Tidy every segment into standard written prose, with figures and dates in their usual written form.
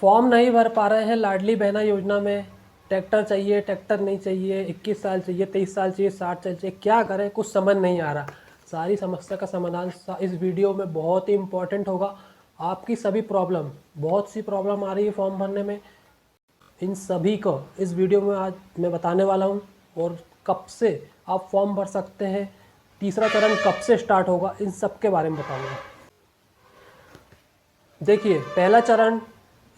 Form नहीं भर पा रहे हैं लाडली बहना योजना में। ट्रैक्टर चाहिए, ट्रैक्टर नहीं चाहिए, 21 साल चाहिए, 23 साल चाहिए, 60 साल चाहिए, क्या करें कुछ समझ नहीं आ रहा। सारी समस्या का समाधान इस वीडियो में बहुत ही इम्पोर्टेंट होगा। आपकी सभी प्रॉब्लम, बहुत सी प्रॉब्लम आ रही है फॉर्म भरने में, इन सभी को इस वीडियो में आज मैं बताने वाला हूँ। और कब से आप फॉर्म भर सकते हैं, तीसरा चरण कब से स्टार्ट होगा, इन सब के बारे में बताऊँगा। देखिए, पहला चरण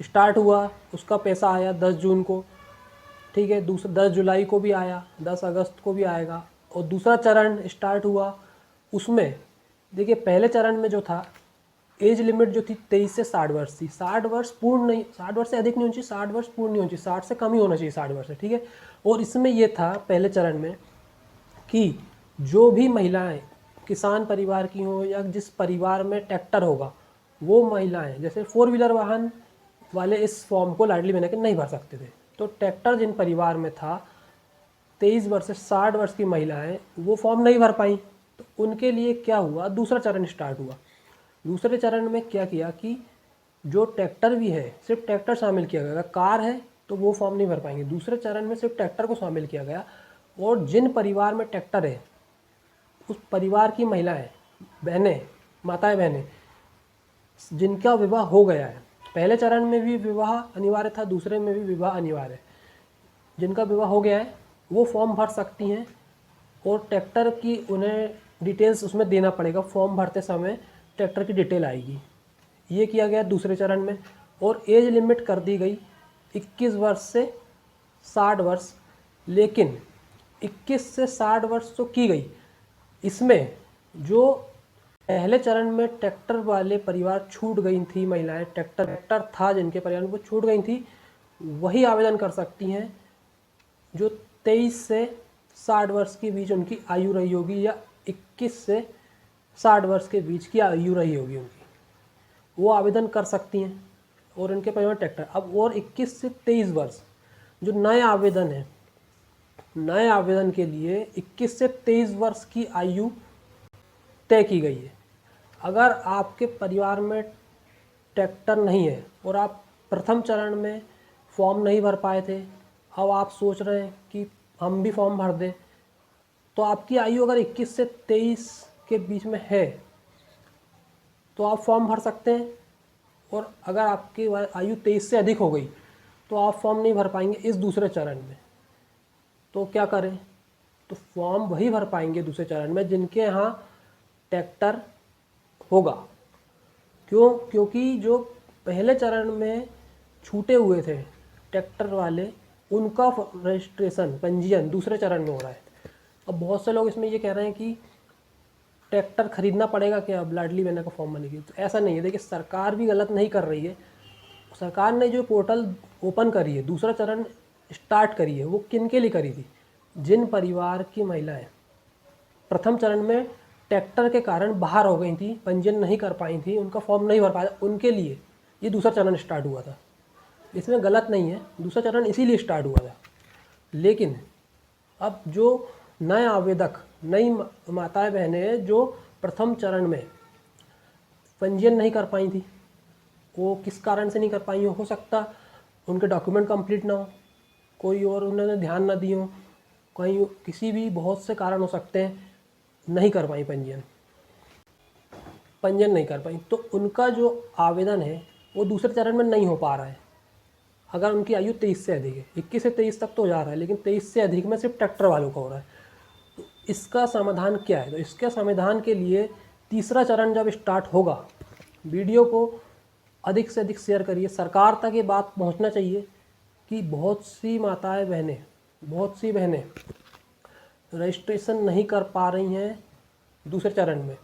स्टार्ट हुआ, उसका पैसा आया 10 जून को, ठीक है। 10 जुलाई को भी आया, 10 अगस्त को भी आएगा। और दूसरा चरण स्टार्ट हुआ, उसमें देखिए पहले चरण में जो था एज लिमिट जो थी 23 से 60 वर्ष थी। 60 वर्ष पूर्ण नहीं, 60 वर्ष से अधिक नहीं होनी चाहिए, 60 वर्ष पूर्ण नहीं होनी चाहिए, 60 से कम ही होना चाहिए, 60 वर्ष से, ठीक है। और इसमें ये था पहले चरण में कि जो भी महिलाएं किसान परिवार की हों या जिस परिवार में ट्रैक्टर होगा, वो महिलाएं जैसे 4 व्हीलर वाहन वाले इस फॉर्म को लाडली बहना के नहीं भर सकते थे। तो ट्रैक्टर जिन परिवार में था, 23 वर्ष से 60 वर्ष की महिलाएं वो फॉर्म नहीं भर पाई। तो उनके लिए क्या हुआ, दूसरा चरण स्टार्ट हुआ। दूसरे चरण में क्या किया कि जो ट्रैक्टर भी है सिर्फ ट्रैक्टर शामिल किया गया, कार है तो वो फॉर्म नहीं भर पाएंगे। दूसरे चरण में सिर्फ ट्रैक्टर को शामिल किया गया, और जिन परिवार में ट्रैक्टर है उस परिवार की महिलाएं, बहनें, माताएं बहनें जिनका विवाह हो गया है, पहले चरण में भी विवाह अनिवार्य था, दूसरे में भी विवाह अनिवार्य है, जिनका विवाह हो गया है वो फॉर्म भर सकती हैं। और ट्रैक्टर की उन्हें डिटेल्स उसमें देना पड़ेगा, फॉर्म भरते समय ट्रैक्टर की डिटेल आएगी। ये किया गया दूसरे चरण में। और एज लिमिट कर दी गई 21 वर्ष से 60 वर्ष, लेकिन 21 से 60 वर्ष तो की गई, इसमें जो पहले चरण में ट्रैक्टर वाले परिवार छूट गई थी, महिलाएं ट्रैक्टर था जिनके परिवार में वो छूट गई थी, वही आवेदन कर सकती हैं जो 23 से 60 वर्ष के बीच उनकी आयु रही होगी, या 21 से 60 वर्ष के बीच की आयु रही होगी उनकी, वो आवेदन कर सकती हैं। और उनके परिवार ट्रैक्टर अब, और 21 से 23 वर्ष जो नए आवेदन है, नए आवेदन के लिए 21 से 23 वर्ष की आयु तय की गई है। अगर आपके परिवार में ट्रैक्टर नहीं है और आप प्रथम चरण में फॉर्म नहीं भर पाए थे, अब आप सोच रहे हैं कि हम भी फॉर्म भर दें, तो आपकी आयु अगर 21 से 23 के बीच में है तो आप फॉर्म भर सकते हैं। और अगर आपकी आयु 23 से अधिक हो गई तो आप फॉर्म नहीं भर पाएंगे इस दूसरे चरण में। तो क्या करें, तो फॉर्म वही भर पाएंगे दूसरे चरण में जिनके यहाँ ट्रैक्टर होगा। क्यों? क्योंकि जो पहले चरण में छूटे हुए थे ट्रैक्टर वाले, उनका रजिस्ट्रेशन, पंजीयन दूसरे चरण में हो रहा है। अब बहुत से लोग इसमें ये कह रहे हैं कि ट्रैक्टर खरीदना पड़ेगा क्या अब लाडली बहना का फॉर्म बनेगी, तो ऐसा नहीं है। देखिए, सरकार भी गलत नहीं कर रही है। सरकार ने जो पोर्टल ओपन करी है, दूसरा चरण स्टार्ट करी है, वो किन के लिए करी थी? जिन परिवार की महिलाएं प्रथम चरण में ट्रैक्टर के कारण बाहर हो गई थी, पंजीयन नहीं कर पाई थी, उनका फॉर्म नहीं भर पाया, उनके लिए ये दूसरा चरण स्टार्ट हुआ था। इसमें गलत नहीं है, दूसरा चरण इसीलिए स्टार्ट हुआ था। लेकिन अब जो नए आवेदक, नई माताएं बहनें जो प्रथम चरण में पंजीयन नहीं कर पाई थी, वो किस कारण से नहीं कर पाई हो सकता उनके डॉक्यूमेंट कंप्लीट ना हो, कोई और उन्होंने ध्यान ना दिए हो, कहीं किसी भी बहुत से कारण हो सकते हैं, नहीं कर पाई पंजीयन नहीं कर पाई, तो उनका जो आवेदन है वो दूसरे चरण में नहीं हो पा रहा है। अगर उनकी आयु 23 से अधिक है, 21 से 23 तक तो हो जा रहा है, लेकिन 23 से अधिक में सिर्फ ट्रैक्टर वालों का हो रहा है। तो इसका समाधान क्या है? तो इसके समाधान के लिए तीसरा चरण जब स्टार्ट होगा, वीडियो को अधिक से अधिक शेयर करिए, सरकार तक ये बात पहुंचना चाहिए कि बहुत सी माताएं बहनें, बहुत सी बहनें रजिस्ट्रेशन नहीं कर पा रही हैं दूसरे चरण में,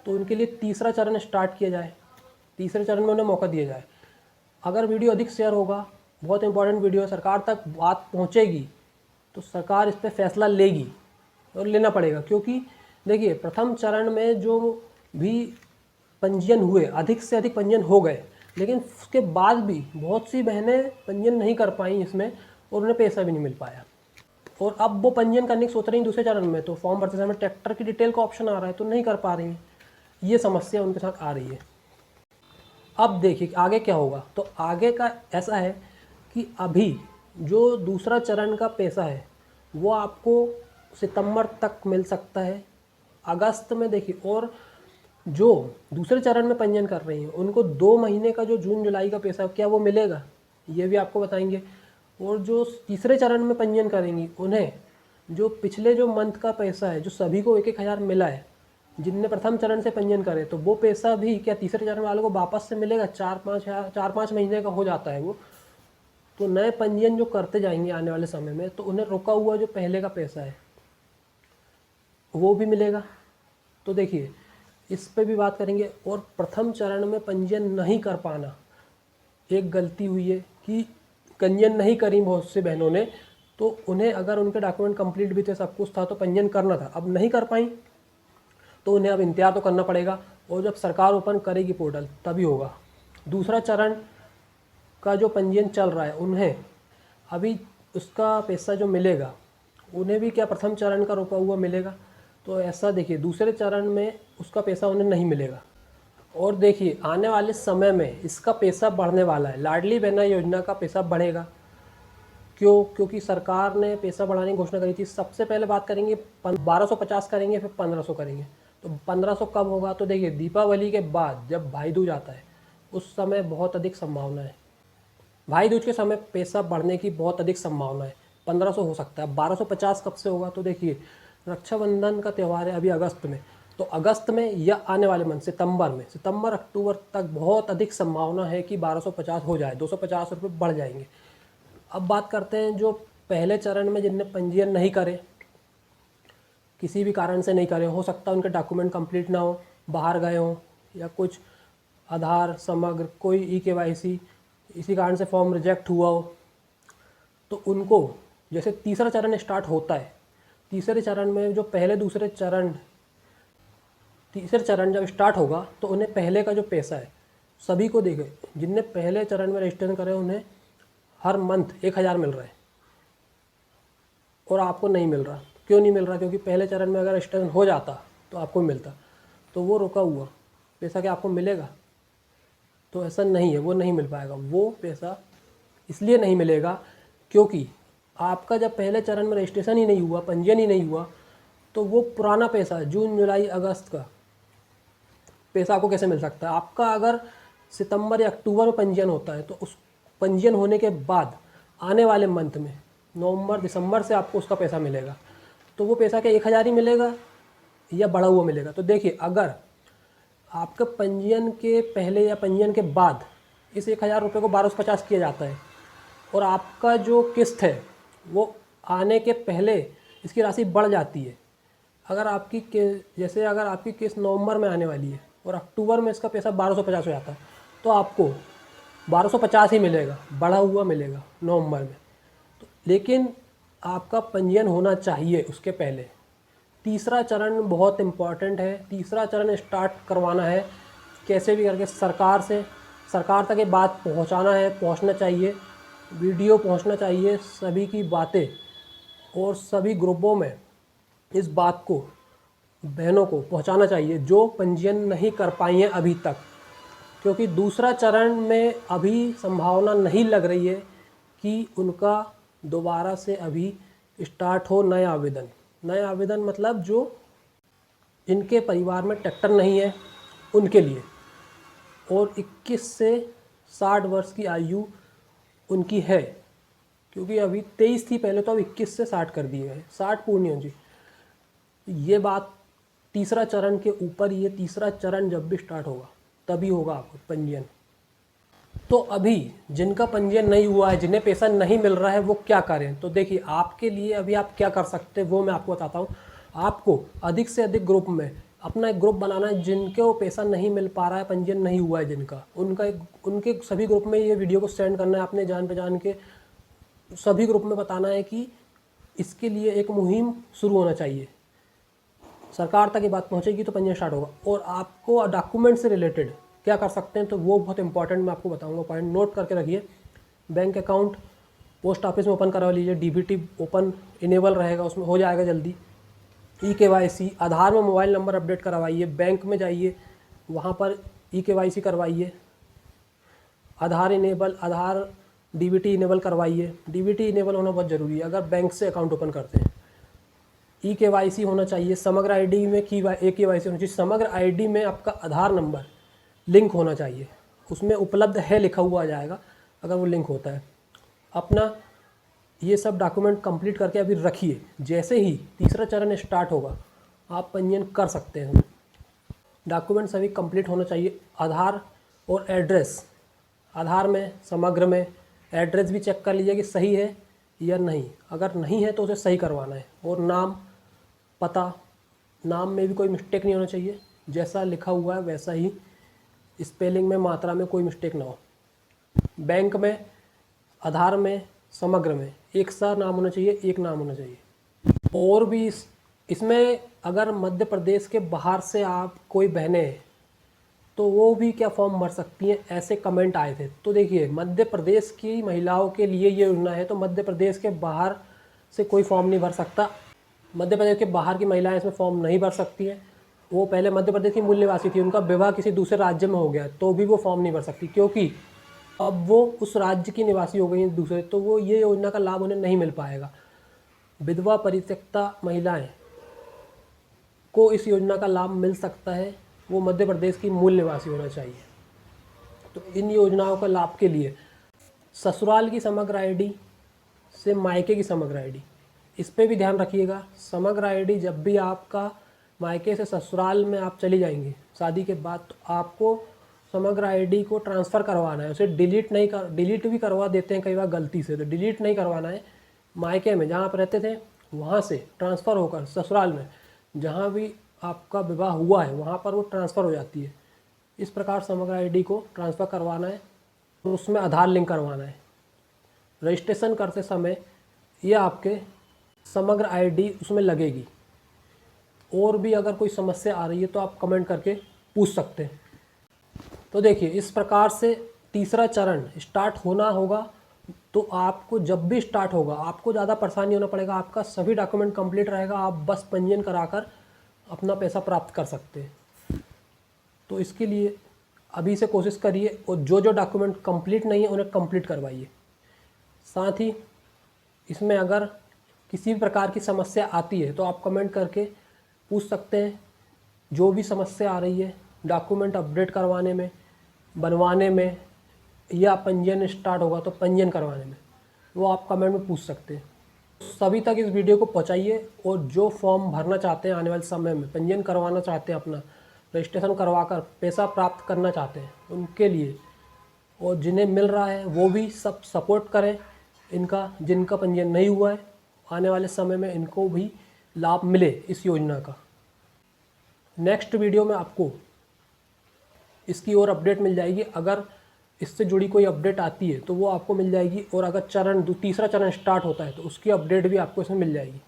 तो उनके लिए तीसरा चरण स्टार्ट किया जाए, तीसरे चरण में उन्हें मौका दिया जाए। अगर वीडियो अधिक शेयर होगा, बहुत इंपॉर्टेंट वीडियो है, सरकार तक बात पहुंचेगी तो सरकार इस पर फैसला लेगी और लेना पड़ेगा। क्योंकि देखिए, प्रथम चरण में जो भी पंजीयन हुए, अधिक से अधिक पंजीयन हो गए, लेकिन उसके बाद भी बहुत सी बहनें पंजीयन नहीं कर पाई इसमें, और उन्हें पैसा भी नहीं मिल पाया। और अब वो पंजीयन करने की सोच रही हैं दूसरे चरण में, तो फॉर्म भरते समय ट्रैक्टर की डिटेल का ऑप्शन आ रहा है तो नहीं कर पा रही हैं। ये समस्या उनके साथ आ रही है। अब देखिए आगे क्या होगा। तो आगे का ऐसा है कि अभी जो दूसरा चरण का पैसा है वो आपको सितंबर तक मिल सकता है, अगस्त में देखिए। और जो दूसरे चरण में पंजीयन कर रही हैं उनको 2 महीने का जो जून जुलाई का पैसा क्या वो मिलेगा, ये भी आपको बताएंगे। और जो तीसरे चरण में पंजीयन करेंगी उन्हें जो पिछले जो मंथ का पैसा है, जो सभी को 1-1 हज़ार मिला है, जिनने प्रथम चरण से पंजीयन करे, तो वो पैसा भी क्या तीसरे चरण वालों को वापस से मिलेगा। 4-5 महीने का हो जाता है वो। तो नए पंजीयन जो करते जाएंगे आने वाले समय में, तो उन्हें रुका हुआ जो पहले का पैसा है वो भी मिलेगा। तो देखिए इस पे भी बात करेंगे। और प्रथम चरण में पंजीयन नहीं कर पाना, एक गलती हुई है कि पंजीयन नहीं करी बहुत से बहनों ने, तो उन्हें अगर उनके डॉक्यूमेंट कंप्लीट भी थे, सब कुछ था, तो पंजीयन करना था, अब नहीं कर पाई तो उन्हें अब इंतजार तो करना पड़ेगा। और जब सरकार ओपन करेगी पोर्टल तभी होगा। दूसरा चरण का जो पंजीयन चल रहा है उन्हें अभी उसका पैसा जो मिलेगा उन्हें भी क्या प्रथम चरण का रुका हुआ मिलेगा। तो ऐसा देखिए दूसरे चरण में उसका पैसा उन्हें नहीं मिलेगा। और देखिए आने वाले समय में इसका पैसा बढ़ने वाला है, लाडली बहना योजना का पैसा बढ़ेगा। क्यों? क्योंकि सरकार ने पैसा बढ़ाने की घोषणा करी थी। सबसे पहले बात करेंगे 1250 करेंगे, फिर 1500 करेंगे। तो 1500 कब होगा? तो देखिए दीपावली के बाद जब भाई दूज आता है उस समय बहुत अधिक संभावना है। भाई दूज के समय पैसा बढ़ने की बहुत अधिक संभावना है, 1500 हो सकता है। 1250 कब से होगा? तो देखिए रक्षाबंधन का त्यौहार है अभी अगस्त में, तो अगस्त में या आने वाले मंथ सितंबर में, सितंबर अक्टूबर तक बहुत अधिक संभावना है कि 1250 हो जाए, 250 रुपये बढ़ जाएंगे। अब बात करते हैं जो पहले चरण में जिनने पंजीयन नहीं करे, किसी भी कारण से नहीं करे, हो सकता है उनके डॉक्यूमेंट कंप्लीट ना हो, बाहर गए हों, या कुछ आधार समग्र कोई KYC इसी कारण से फॉर्म रिजेक्ट हुआ हो, तो उनको जैसे तीसरा चरण स्टार्ट होता है, तीसरे चरण में जो पहले दूसरे चरण, तीसरे चरण जब स्टार्ट होगा तो उन्हें पहले का जो पैसा है सभी को देंगे। जिनने पहले चरण में रजिस्ट्रेशन करे उन्हें हर मंथ 1000 मिल रहा है और आपको नहीं मिल रहा। क्यों नहीं मिल रहा? क्योंकि पहले चरण में अगर रजिस्ट्रेशन हो जाता तो आपको मिलता, तो वो रुका हुआ पैसा क्या आपको मिलेगा? तो ऐसा नहीं है, वो नहीं मिल पाएगा। वो पैसा इसलिए नहीं मिलेगा क्योंकि आपका जब पहले चरण में रजिस्ट्रेशन ही नहीं हुआ, पंजीयन ही नहीं हुआ, तो वो पुराना पैसा जून जुलाई अगस्त का पैसा आपको कैसे मिल सकता है? आपका अगर सितंबर या अक्टूबर में पंजीयन होता है तो उस पंजीयन होने के बाद आने वाले मंथ में नवंबर दिसंबर से आपको उसका पैसा मिलेगा। तो वो पैसा क्या 1000 ही मिलेगा या बढ़ा हुआ मिलेगा? तो देखिए अगर आपका पंजीयन के पहले या पंजीयन के बाद इस 1000 रुपये को 1250 किया जाता है और आपका जो किस्त है वो आने के पहले इसकी राशि बढ़ जाती है। अगर आपकी जैसे अगर आपकी किस्त नवंबर में आने वाली है और अक्टूबर में इसका पैसा 1250 हो जाता है तो आपको 1250 ही मिलेगा, बढ़ा हुआ मिलेगा नवंबर में। तो लेकिन आपका पंजीयन होना चाहिए उसके पहले। तीसरा चरण बहुत इम्पॉर्टेंट है, तीसरा चरण स्टार्ट करवाना है कैसे भी करके सरकार से, सरकार तक ये बात पहुंचाना है, पहुंचना चाहिए, वीडियो पहुंचना चाहिए, सभी की बातें और सभी ग्रुपों में इस बात को बहनों को पहुंचाना चाहिए जो पंजीयन नहीं कर पाई हैं अभी तक। क्योंकि दूसरा चरण में अभी संभावना नहीं लग रही है कि उनका दोबारा से अभी स्टार्ट हो नए आवेदन। नए आवेदन मतलब जो इनके परिवार में ट्रैक्टर नहीं है उनके लिए, और 21 से 60 वर्ष की आयु उनकी है, क्योंकि अभी 23 थी पहले, तो अब 21 से 60 कर दिए हैं, 60 पूर्ण हो जी। ये बात तीसरा चरण के ऊपर, ये तीसरा चरण जब भी स्टार्ट होगा तभी होगा आपको पंजीयन। तो अभी जिनका पंजीयन नहीं हुआ है, जिन्हें पैसा नहीं मिल रहा है, वो क्या करें? तो देखिए आपके लिए अभी आप क्या कर सकते हैं वो मैं आपको बताता हूँ। आपको अधिक से अधिक ग्रुप में अपना एक ग्रुप बनाना है जिनके वो पैसा नहीं मिल पा रहा है, पंजीयन नहीं हुआ है जिनका, उनके सभी ग्रुप में ये वीडियो को सेंड करना है, अपने जान पहचान के सभी ग्रुप में बताना है कि इसके लिए एक मुहिम शुरू होना चाहिए। सरकार तक ये बात पहुंचेगी तो पंजीयन स्टार्ट होगा। और आपको डॉक्यूमेंट से रिलेटेड क्या कर सकते हैं तो वो बहुत इंपॉर्टेंट मैं आपको बताऊंगा, पॉइंट नोट करके रखिए। बैंक अकाउंट पोस्ट ऑफिस में ओपन करवा लीजिए, DBT ओपन इनेबल रहेगा, उसमें हो जाएगा जल्दी। KYC, आधार में मोबाइल नंबर अपडेट करवाइए, बैंक में जाइए वहाँ पर KYC करवाइए, आधार इनेबल, आधार डीबीटी इनेबल करवाइए। डीबीटी इनेबल होना बहुत ज़रूरी है अगर बैंक से अकाउंट ओपन करते हैं। ई-केवाईसी होना चाहिए। समग्र आईडी में ई-केवाईसी होना चाहिए। समग्र आईडी में आपका आधार नंबर लिंक होना चाहिए, उसमें उपलब्ध है लिखा हुआ आ जाएगा अगर वो लिंक होता है। अपना ये सब डॉक्यूमेंट कंप्लीट करके अभी रखिए। जैसे ही तीसरा चरण स्टार्ट होगा आप पंजीयन कर सकते हैं। डॉक्यूमेंट सभी कंप्लीट होना चाहिए। आधार और एड्रेस, आधार में, समग्र में एड्रेस भी चेक कर लीजिए कि सही है या नहीं। अगर नहीं है तो उसे सही करवाना है। और नाम, पता, नाम में भी कोई मिस्टेक नहीं होना चाहिए, जैसा लिखा हुआ है वैसा ही, स्पेलिंग में, मात्रा में कोई मिस्टेक ना हो। बैंक में, आधार में, समग्र में एक सा नाम होना चाहिए, एक नाम होना चाहिए। और भी इसमें अगर मध्य प्रदेश के बाहर से आप कोई बहनें हैं तो वो भी क्या फॉर्म भर सकती हैं, ऐसे कमेंट आए थे। तो देखिए, मध्य प्रदेश की महिलाओं के लिए ये योजना है, तो मध्य प्रदेश के बाहर से कोई फॉर्म नहीं भर सकता। मध्य प्रदेश के बाहर की महिलाएं इसमें फॉर्म नहीं भर सकती हैं। वो पहले मध्य प्रदेश की मूल निवासी थी, उनका विवाह किसी दूसरे राज्य में हो गया तो भी वो फॉर्म नहीं भर सकती, क्योंकि अब वो उस राज्य की निवासी हो गई हैं दूसरे, तो वो ये योजना का लाभ उन्हें नहीं मिल पाएगा। विधवा परित्यक्ता महिलाएं को इस योजना का लाभ मिल सकता है, वो मध्य प्रदेश की मूल निवासी होना चाहिए। तो इन योजनाओं का लाभ के लिए ससुराल की समग्र आईडी से मायके की समग्र आईडी, इस पे भी ध्यान रखिएगा। समग्र आईडी जब भी आपका मायके से ससुराल में आप चली जाएंगी शादी के बाद, तो आपको समग्र आईडी को ट्रांसफ़र करवाना है। उसे डिलीट भी करवा देते हैं कई बार गलती से, तो डिलीट नहीं करवाना है। मायके में जहाँ आप रहते थे वहाँ से ट्रांसफ़र होकर ससुराल में जहाँ भी आपका विवाह हुआ है वहाँ पर वो ट्रांसफ़र हो जाती है। इस प्रकार समग्र आईडी को ट्रांसफ़र करवाना है, तो उसमें आधार लिंक करवाना है। रजिस्ट्रेशन करते समय ये आपके समग्र आईडी उसमें लगेगी। और भी अगर कोई समस्या आ रही है तो आप कमेंट करके पूछ सकते हैं। तो देखिए, इस प्रकार से तीसरा चरण स्टार्ट होना होगा। तो आपको जब भी स्टार्ट होगा आपको ज़्यादा परेशानी होना पड़ेगा, आपका सभी डॉक्यूमेंट कंप्लीट रहेगा, आप बस पंजीयन कराकर अपना पैसा प्राप्त कर सकते हैं। तो इसके लिए अभी से कोशिश करिए और जो जो डॉक्यूमेंट कंप्लीट नहीं है उन्हें कंप्लीट करवाइए। साथ ही इसमें अगर किसी भी प्रकार की समस्या आती है तो आप कमेंट करके पूछ सकते हैं। जो भी समस्या आ रही है डॉक्यूमेंट अपडेट करवाने में, बनवाने में, या पंजीयन स्टार्ट होगा तो पंजीयन करवाने में, वो आप कमेंट में पूछ सकते हैं। सभी तक इस वीडियो को पहुंचाइए और जो फॉर्म भरना चाहते हैं आने वाले समय में, पंजीयन करवाना चाहते हैं, अपना रजिस्ट्रेशन करवाकर पैसा प्राप्त करना चाहते हैं, उनके लिए, और जिन्हें मिल रहा है वो भी सब सपोर्ट करें इनका। जिनका पंजीयन नहीं हुआ है आने वाले समय में इनको भी लाभ मिले इस योजना का। नेक्स्ट वीडियो में आपको इसकी और अपडेट मिल जाएगी। अगर इससे जुड़ी कोई अपडेट आती है तो वो आपको मिल जाएगी, और अगर तीसरा चरण स्टार्ट होता है तो उसकी अपडेट भी आपको इसमें मिल जाएगी।